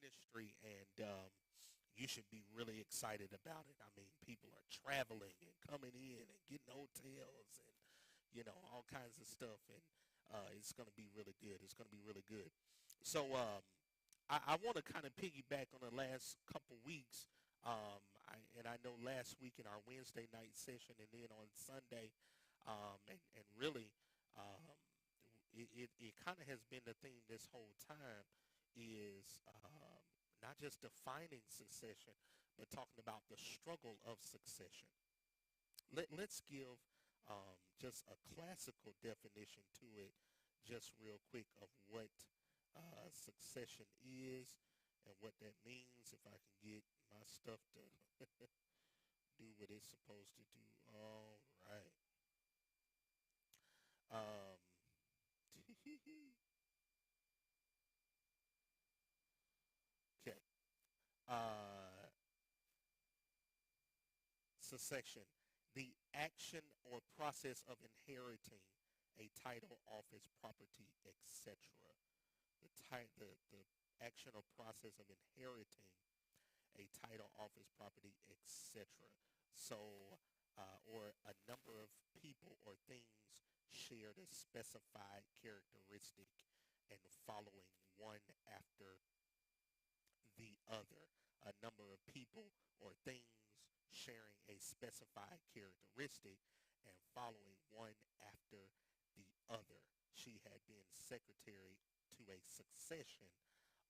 ministry, and you should be really excited about it. I mean, people are traveling and coming in and getting hotels and all kinds of stuff, and it's going to be really good. It's going to be really good. So I want to kind of piggyback on the last couple weeks. I know last week in our Wednesday night session, and then on Sunday, and really, um, it kind of has been the theme this whole time is not just defining succession, but talking about the struggle of succession. Let's give just a classical definition to it, just real quick, of what succession is and what that means. If I can get my stuff to do what it's supposed to do. All right. Um, okay. Uh, Succession, the action or process of inheriting a title, office, property, etc. The action or process of inheriting a title, office, property, etc. So, or a number of people or things shared a specified characteristic and following one after the other. A number of people or things sharing a specified characteristic and following one after the other. She had been secretary to a succession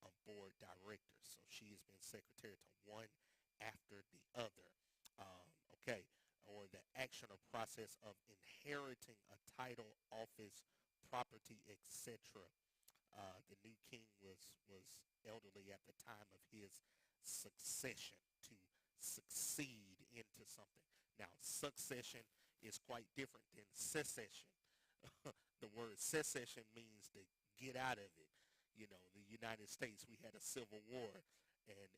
of board directors. So she has been secretary to one after the other. Okay. Or the action or process of inheriting a title, office, property, etc. The new king was elderly at the time of his succession to succeed into something. Now, succession is quite different than secession. The word secession means to get out of it. The United States, we had a civil war, and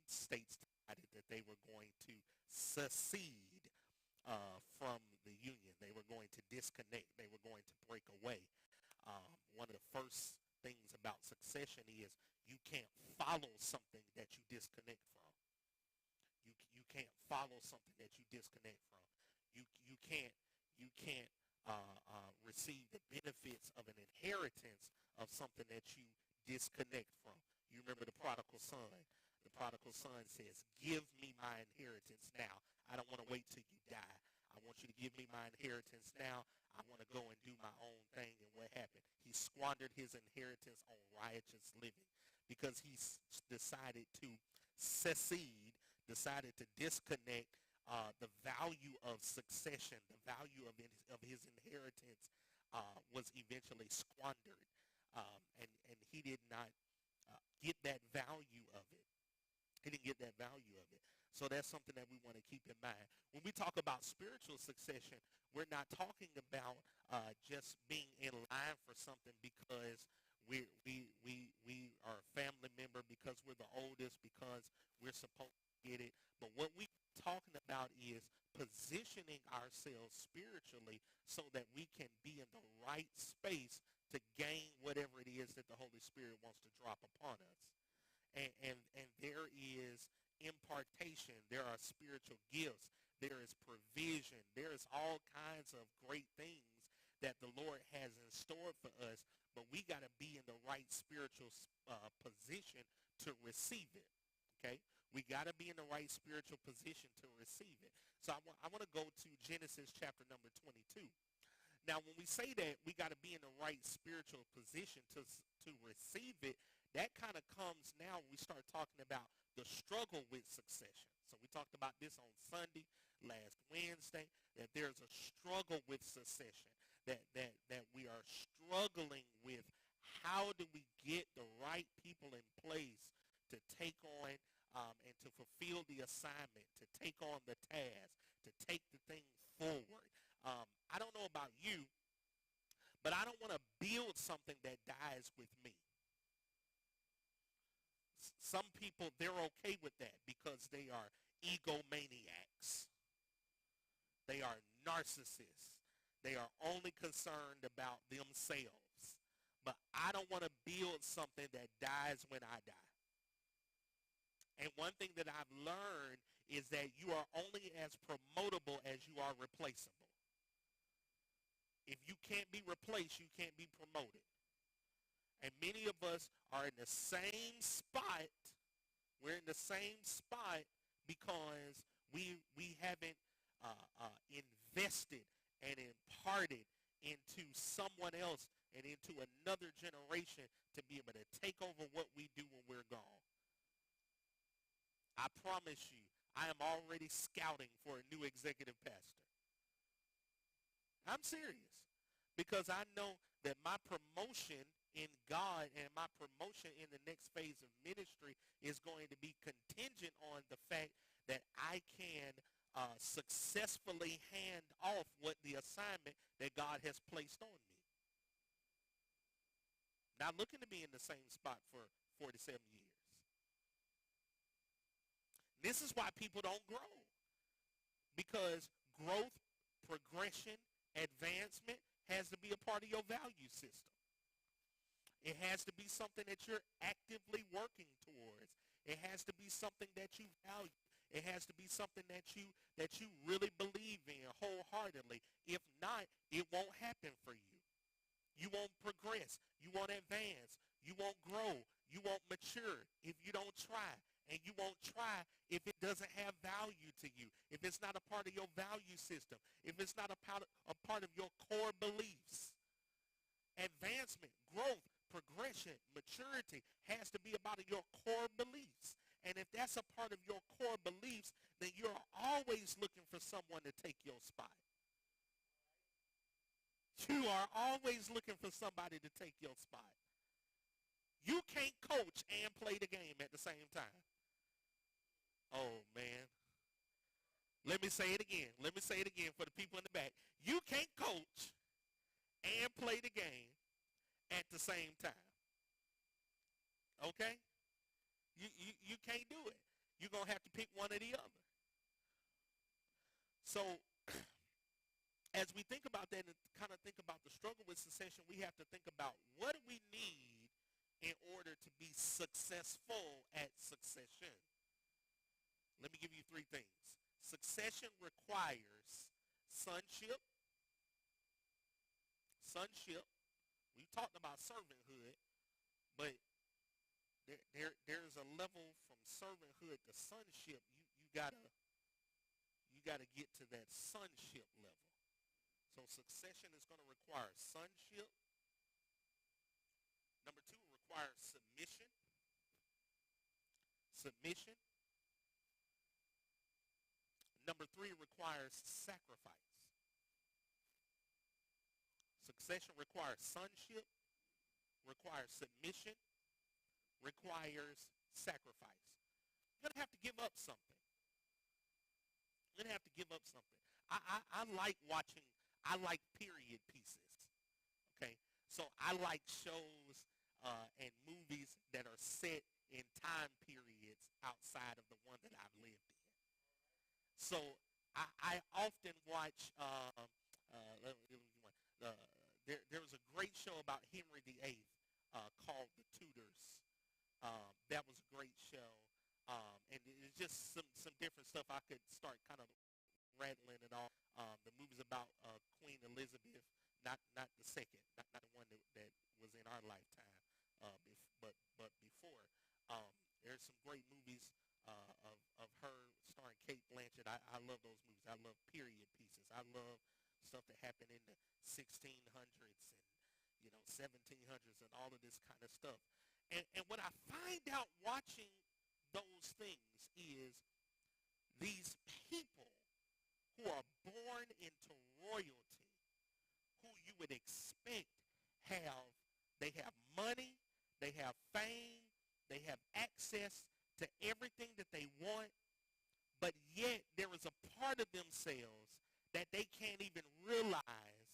states decided that they were going to secede from the Union. They were going to disconnect. They were going to break away. One of the first things about succession is you can't follow something that you disconnect from. You can't follow something that you disconnect from. You can't receive the benefits of an inheritance of something that you disconnect from. You remember the prodigal son. The prodigal son says, "Give me my inheritance now. I don't want to wait till you die. I want you to give me my inheritance now. I want to go and do my own thing." And what happened? He squandered his inheritance on riotous living because he decided to secede, decided to disconnect the value of succession, the value of his inheritance was eventually squandered. And he did not get that value of it. He didn't get that value of it. So that's something that we want to keep in mind. When we talk about spiritual succession, we're not talking about just being in line for something because we are a family member, because we're the oldest, because we're supposed to get it. But what we're talking about is positioning ourselves spiritually so that we can be in the right space to gain whatever it is that the Holy Spirit wants to drop upon us. And there is impartation, there are spiritual gifts, there is provision, there is all kinds of great things that the Lord has in store for us, but we got to be in the right spiritual position to receive it. Okay, we got to be in the right spiritual position to receive it. So I want to go to Genesis chapter number 22. Now, when we say that we got to be in the right spiritual position to receive it, that kind of comes now when we start talking about the struggle with succession. So we talked about this on Sunday, last Wednesday, that there's a struggle with succession, that we are struggling with how do we get the right people in place to take on and to fulfill the assignment, to take on the task, to take the thing forward. I don't know about you, but I don't want to build something that dies with me. Some people, they're okay with that because they are egomaniacs. They are narcissists. They are only concerned about themselves. But I don't want to build something that dies when I die. And one thing that I've learned is that you are only as promotable as you are replaceable. If you can't be replaced, you can't be promoted. And many of us are in the same spot. We're in the same spot because we haven't invested and imparted into someone else and into another generation to be able to take over what we do when we're gone. I promise you, I am already scouting for a new executive pastor. I'm serious because I know that my promotion in God and my promotion in the next phase of ministry is going to be contingent on the fact that I can successfully hand off what the assignment that God has placed on me. Not looking to be in the same spot for 47 years. This is why people don't grow. Because growth, progression, advancement has to be a part of your value system. It has to be something that you're actively working towards. It has to be something that you value. It has to be something that you really believe in wholeheartedly. If not, it won't happen for you. You won't progress. You won't advance. You won't grow. You won't mature if you don't try. And you won't try if it doesn't have value to you, if it's not a part of your value system, if it's not a part of your core beliefs. Advancement, growth, progression, maturity has to be about your core beliefs. And if that's a part of your core beliefs, then you're always looking for someone to take your spot. You are always looking for somebody to take your spot. You can't coach and play the game at the same time. Oh, man. Let me say it again. Let me say it again for the people in the back. You can't coach and play the game at the same time. Okay? You can't do it. You're going to have to pick one or the other. So as we think about that and kind of think about the struggle with succession, we have to think about what do we need in order to be successful at succession. Let me give you three things. Succession requires sonship. Sonship. We talked about servanthood, but there's a level from servanthood to sonship. You gotta get to that sonship level. So succession is going to require sonship. Number two, it requires submission. Submission. Number three requires sacrifice. Succession requires sonship, requires submission, requires sacrifice. You're going to have to give up something. You're going to have to give up something. I like watching, I like period pieces, okay? So I like shows and movies that are set in time periods outside of the one that I've lived in. So I often watch, there was a great show about Henry VIII called The Tudors. That was a great show. And it's just some different stuff I could start kind of rattling and all. The movie's about Queen Elizabeth, not the second, not the one that was in our lifetime, but before. There's some great movies of her starring Kate Blanchett. I love those movies. I love period pieces. I love stuff that happened in the 1600s and 1700s and all of this kind of stuff. And what I find out watching those things is these people who are born into royalty, who you would expect they have money, they have fame, they have access to everything that they want, but yet there is a part of themselves that they can't even realize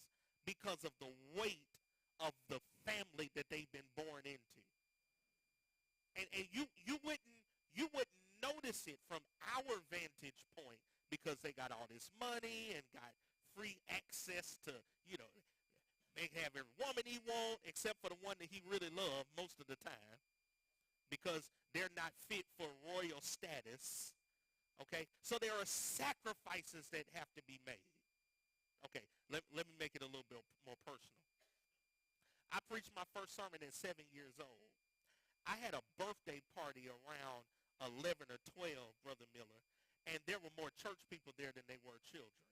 because of the weight of the family that they've been born into. And you wouldn't notice it from our vantage point because they got all this money and got free access to, they have every woman he wants except for the one that he really loved most of the time. because they're not fit for royal status. Okay, so there are sacrifices that have to be made. Okay, let me make it a little bit more personal. I preached my first sermon at 7 years old. I had a birthday party around 11 or 12, Brother Miller, and there were more church people there than they were children.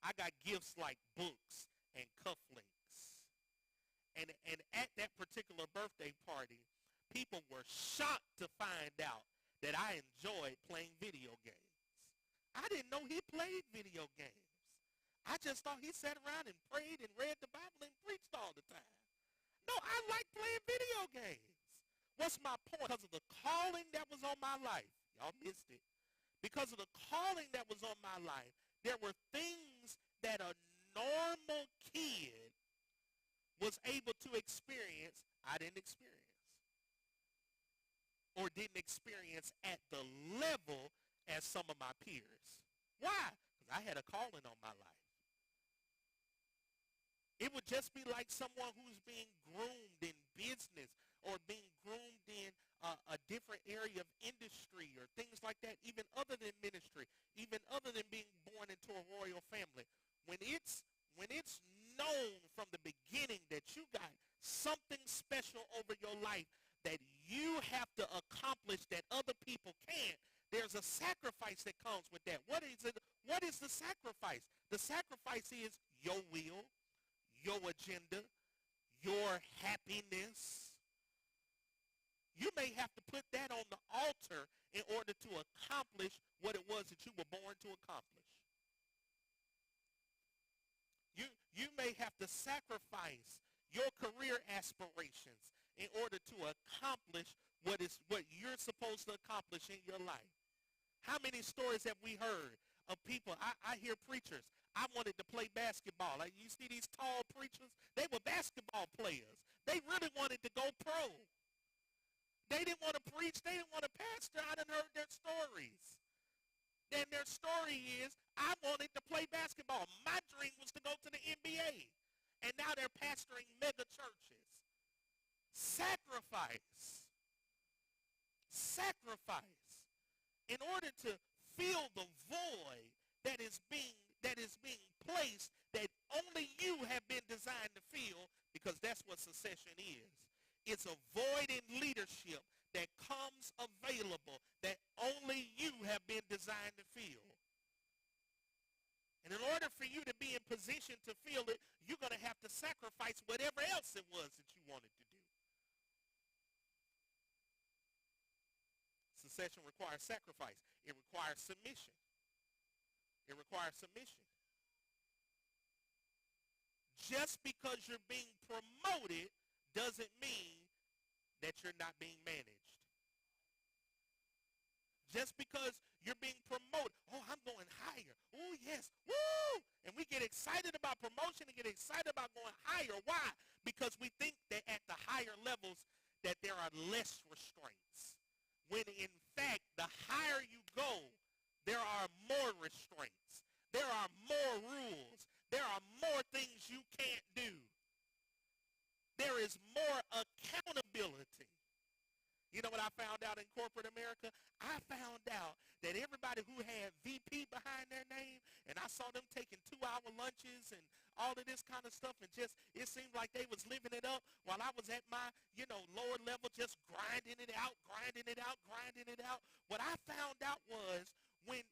I got gifts like books and cufflinks. And at that particular birthday party, people were shocked to find out that I enjoyed playing video games. I didn't know he played video games. I just thought he sat around and prayed and read the Bible and preached all the time. No, I like playing video games. What's my point? Because of the calling that was on my life. Y'all missed it. Because of the calling that was on my life, there were things that a normal kid was able to experience, I didn't experience. Or didn't experience at the level as some of my peers. Why? Because I had a calling on my life. It would just be like someone who's being groomed in business or being groomed in a different area of industry or things like that, even other than ministry, even other than being born into a royal family. When it's known from the beginning that you got something special over your life that you have to accomplish that other people can't, there's a sacrifice that comes with that. What is it? What is the sacrifice? The sacrifice is your will, your agenda, your happiness. You may have to put that on the altar in order to accomplish what it was that you were born to accomplish. You may have to sacrifice your career aspirations in order to accomplish what you're supposed to accomplish in your life. How many stories have we heard of people? I hear preachers. I wanted to play basketball. Like, you see these tall preachers? They were basketball players. They really wanted to go pro. They didn't want to preach. They didn't want to pastor. I done heard their stories. And their story is, I wanted to play basketball. My dream was to go to the NBA. And now they're pastoring mega churches. Sacrifice. Sacrifice. In order to fill the void that is being placed that only you have been designed to fill, because that's what succession is. It's a void in leadership that comes available that only you have been designed to fill. And in order for you to be in position to fill it, you're going to have to sacrifice whatever else it was that you wanted to do. Succession requires sacrifice. It requires submission. It requires submission. Just because you're being promoted doesn't mean that you're not being managed. Just because you're being promoted, oh, I'm going higher. Oh, yes, woo! And we get excited about promotion and get excited about going higher. Why? Because we think that at the higher levels that there are less restraints. When in fact, the higher you go, there are more restraints. There are more rules. There are more things you can't do. There is more accountability. You know what I found out in corporate America? I found out that everybody who had VP behind their name, and I saw them taking 2-hour lunches and all of this kind of stuff, and just, it seemed like they was living it up while I was at my, lower level, just grinding it out. What I found out was when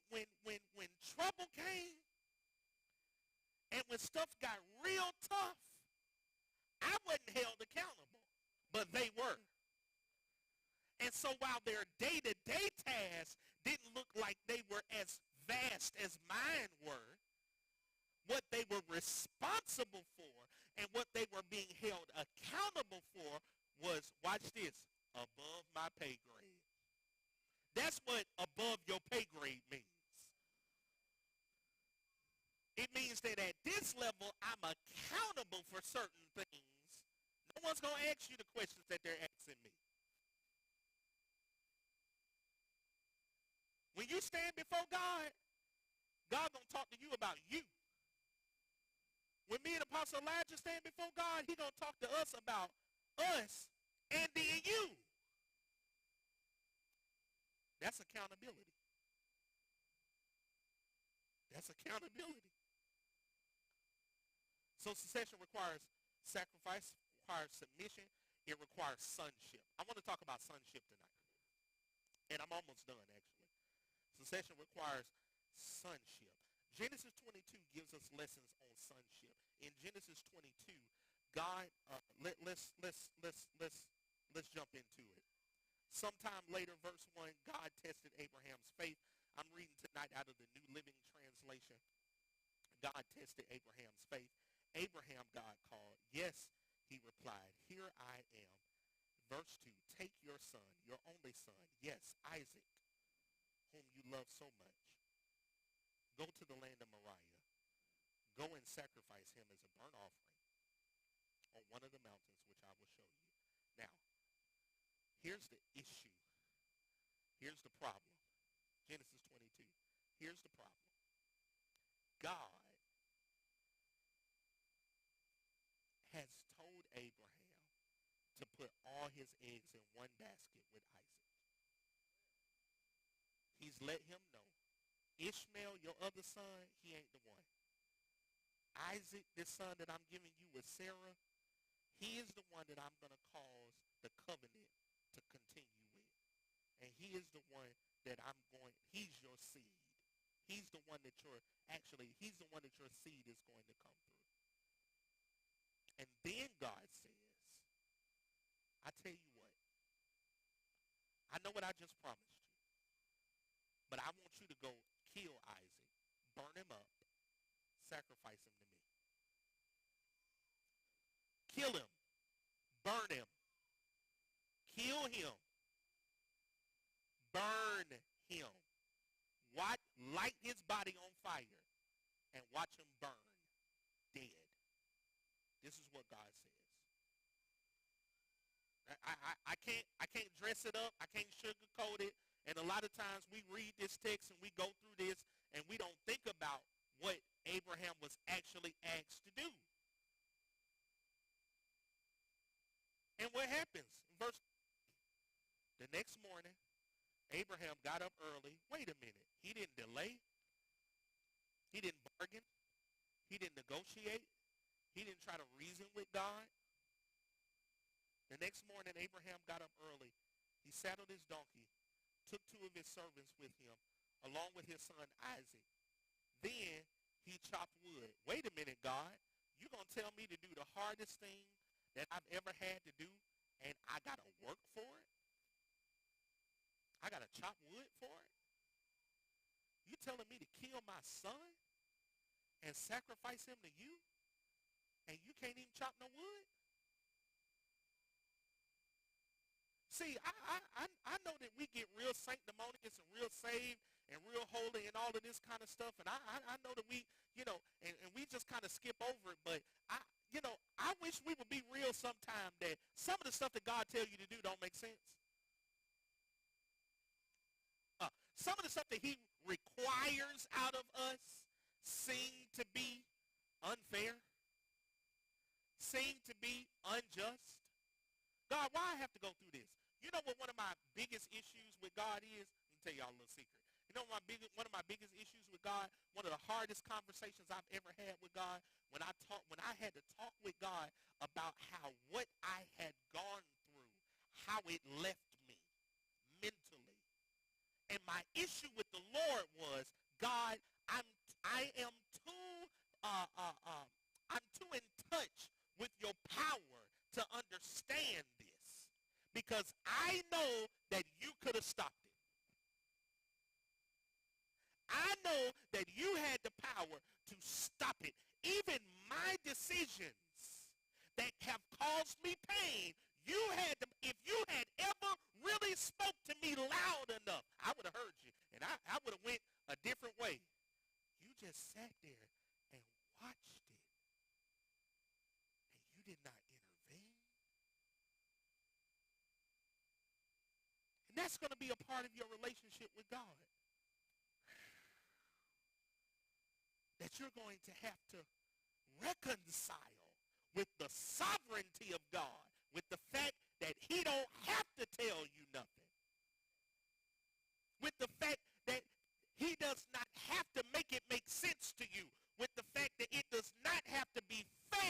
trouble came and when stuff got real tough, I wasn't held accountable, but they were. And so while their day-to-day tasks didn't look like they were as vast as mine were, what they were responsible for and what they were being held accountable for was, watch this, above my pay grade. That's what above your pay grade means. It means that at this level, I'm accountable for certain things. No one's going to ask you the questions that they're asking me. When you stand before God, God's going to talk to you about you. When me and Apostle Elijah stand before God, he's going to talk to us about us and then you. That's accountability. That's accountability. So succession requires sacrifice, requires submission, it requires sonship. I want to talk about sonship tonight. And I'm almost done, actually. Succession requires sonship. Genesis 22 gives us lessons on sonship. In Genesis 22, God, let's jump into it. Sometime later, verse 1, God tested Abraham's faith. I'm reading tonight out of the New Living Translation. God tested Abraham's faith. Abraham, God called. Yes, he replied, here I am. Verse 2, take your son, your only son, yes, Isaac, whom you love so much. Go to the land of Moriah. Go and sacrifice him as a burnt offering on one of the mountains which I will show you. Now, here's the issue. Here's the problem. Genesis 22. Here's the problem. God has told Abraham to put all his eggs in one basket with Isaac. He's let him know. Ishmael, your other son, he ain't the one. Isaac, this son that I'm giving you with Sarah, he is the one that I'm going to cause the covenant to continue with. And he is the one that he's your seed. He's the one that he's the one that your seed is going to come through. And then God says, I tell you what, I know what I just promised you, but I want you to go kill Isaac, burn him up, sacrifice him to me. Kill him, burn him, kill him, burn him. Light his body on fire and watch him burn dead. This is what God says. I can't dress it up. I can't sugarcoat it. And a lot of times we read this text and we go through this and we don't think about what Abraham was actually asked to do. And what happens? The next morning, Abraham got up early. Wait a minute. He didn't delay. He didn't bargain. He didn't negotiate. He didn't try to reason with God. The next morning, Abraham got up early. He saddled his donkey, took two of his servants with him, along with his son Isaac. Then he chopped wood. Wait a minute, God. You're going to tell me to do the hardest thing that I've ever had to do, and I got to work for it? I got to chop wood for it? You telling me to kill my son and sacrifice him to you, and you can't even chop no wood? See, I know that we get real sanctimonious and real saved and real holy and all of this kind of stuff, and I know that we, and we just kind of skip over it, but I wish we would be real sometime that some of the stuff that God tells you to do don't make sense. Some of the stuff that he requires out of us seem to be unfair, seem to be unjust. God, why I have to go through this? You know what one of my biggest issues with God is? Let me tell y'all a little secret. You know one of my biggest issues with God, one of the hardest conversations I've ever had with God, when I had to talk with God about how what I had gone through, how it left me mentally. And my issue with the Lord was, God, I'm too in touch with your power to understand this, because I know that you could have stopped it. I know that you had the power to stop it. Even my decisions that have caused me pain, if you had ever really spoke to me loud enough, I would have heard you, and I would have went a different way. You just sat there and watched it, and you did not intervene. And that's going to be a part of your relationship with God. That you're going to have to reconcile with the sovereignty of God, with the fact that he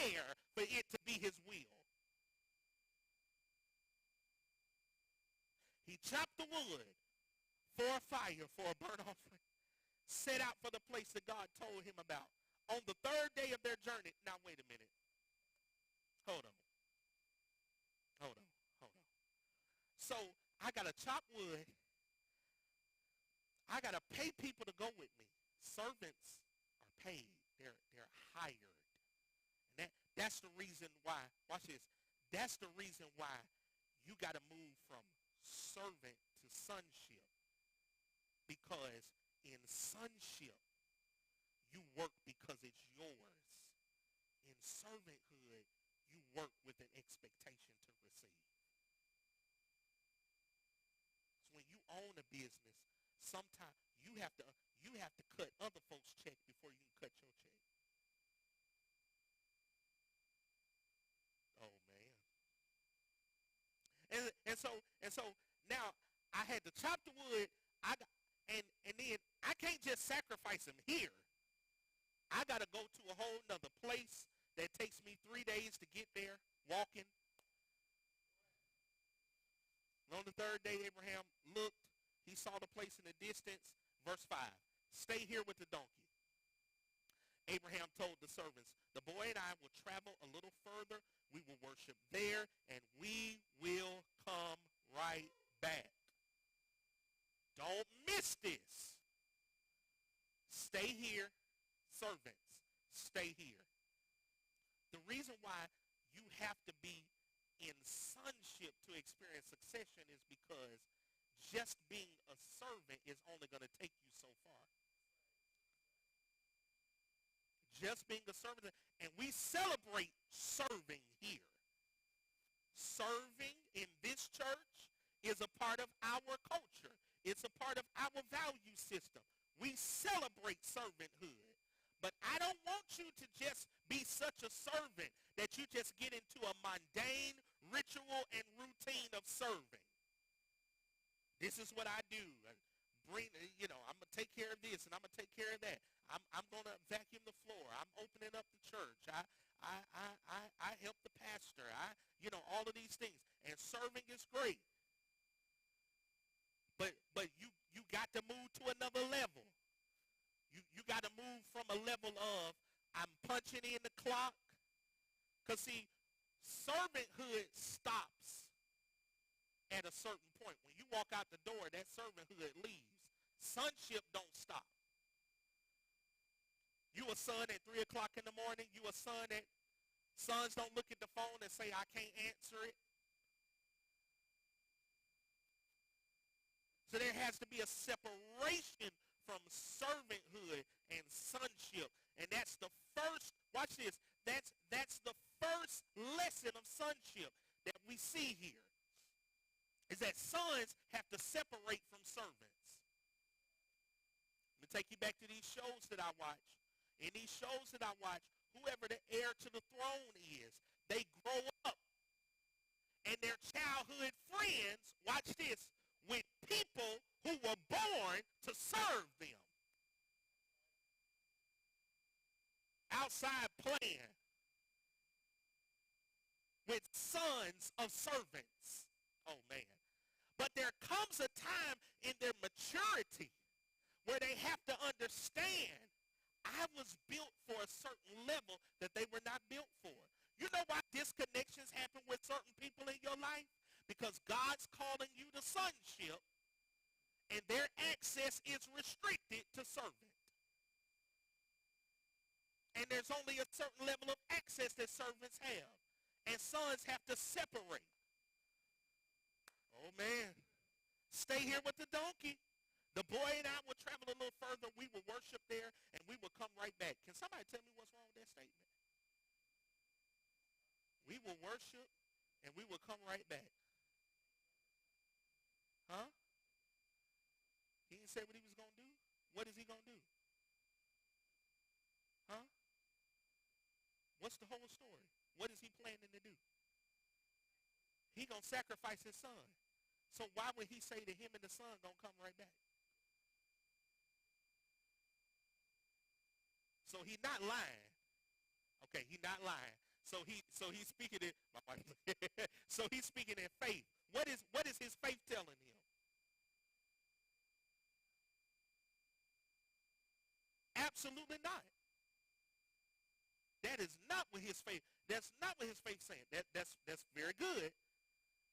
care for it to be his will. He chopped the wood for a fire, for a burnt offering, set out for the place that God told him about. On the third day of their journey, now wait a minute. Hold on. Hold on. Hold on. So I got to chop wood. I got to pay people to go with me. Servants are paid. They're hired. And that's the reason why, watch this, that's the reason why you got to move from servant to sonship. Because in sonship, you work because it's yours. In servanthood, you work with an expectation to receive. So when you own a business, sometimes you have to cut other folks' check before you can cut your check. Oh man. And so now I had to chop the wood. And then I can't just sacrifice him here. I got to go to a whole nother place that takes me 3 days to get there, walking. And on the third day, Abraham looked. He saw the place in the distance. Verse 5, stay here with the donkey. Abraham told the servants, the boy and I will travel a little further. We will worship there, and we will come right back. Don't miss this. Stay here, servants. Stay here. The reason why you have to be in sonship to experience succession is because just being a servant is only going to take you so far. Just being a servant, and we celebrate serving here. Serving in this church is a part of our culture. It's a part of our value system. We celebrate servanthood. But I don't want you to just be such a servant that you just get into a mundane ritual and routine of serving. This is what I do. I'm going to take care of this and I'm going to take care of that. I'm going to vacuum the floor. I'm opening up the church. I help the pastor. All of these things. And serving is great. But you got to move to another level. You got to move from a level of I'm punching in the clock. Because, see, servanthood stops at a certain point. When you walk out the door, that servanthood leaves. Sonship don't stop. You a son at 3 o'clock in the morning. You a son that sons don't look at the phone and say, I can't answer it. So there has to be a separation from servanthood and sonship. And that's the first, watch this, that's the first lesson of sonship that we see here, is that sons have to separate from servants. Let me take you back to these shows that I watch. In these shows that I watch, whoever the heir to the throne is, they grow up and their childhood friends, watch this, with people who were born to serve them. Outside playing with sons of servants. Oh, man. But there comes a time in their maturity where they have to understand, I was built for a certain level that they were not built for. You know why disconnections happen with certain people in your life? Because God's calling you to sonship, and their access is restricted to servant. And there's only a certain level of access that servants have. And sons have to separate. Oh, man. Stay here with the donkey. The boy and I will travel a little further. We will worship there, and we will come right back. Can somebody tell me what's wrong with that statement? We will worship, and we will come right back. Huh? He didn't say what he was going to do? What is he going to do? Huh? What's the whole story? What is he planning to do? He going to sacrifice his son. So why would he say to him and the son going to come right back? So he's not lying. Okay, he's not lying. So he's speaking in my wife. So he's speaking in faith. What is his faith telling him? Absolutely not. That is not what his faith. That's not what his faith saying. That's very good.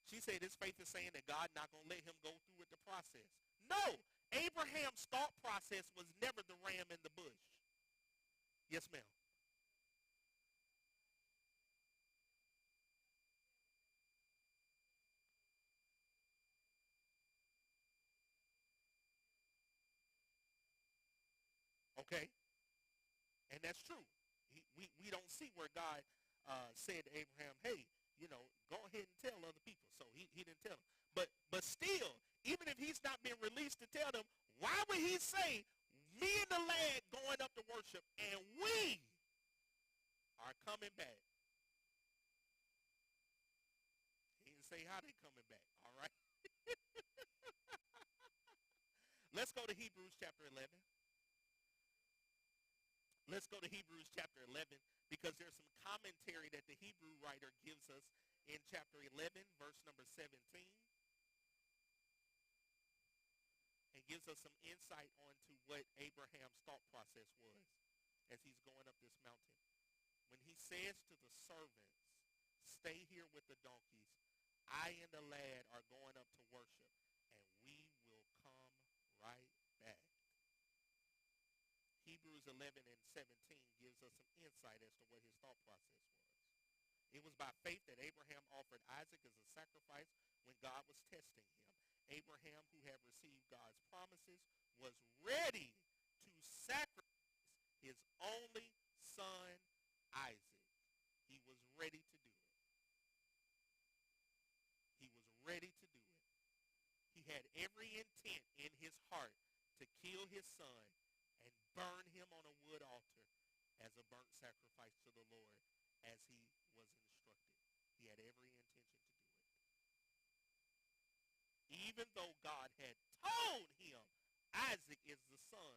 She said his faith is saying that God not gonna let him go through with the process. No, Abraham's thought process was never the ram in the bush. Yes, ma'am. Okay, and that's true. We don't see where God said to Abraham, "Hey, go ahead and tell other people." So he didn't tell them. But still, even if he's not been released to tell them, why would he say, "Me and the lad going up to worship, and we are coming back"? He didn't say how they coming back. All right. Let's go to Hebrews chapter 11. Let's go to Hebrews chapter 11 because there's some commentary that the Hebrew writer gives us in chapter 11, verse number 17, and gives us some insight onto what Abraham's thought process was as he's going up this mountain. When he says to the servants, "Stay here with the donkeys, I and the lad are going up to worship, and we will come right back." Hebrews 11 and 17 gives us some insight as to what his thought process was. It was by faith that Abraham offered Isaac as a sacrifice when God was testing him. Abraham, who had received God's promises, was ready to sacrifice his only son, Isaac. He was ready to do it. He was ready to do it. He had every intent in his heart to kill his son and burn him on a wood altar as a burnt sacrifice to the Lord as he was instructed. He had every intention to do it. Even though God had told him Isaac is the son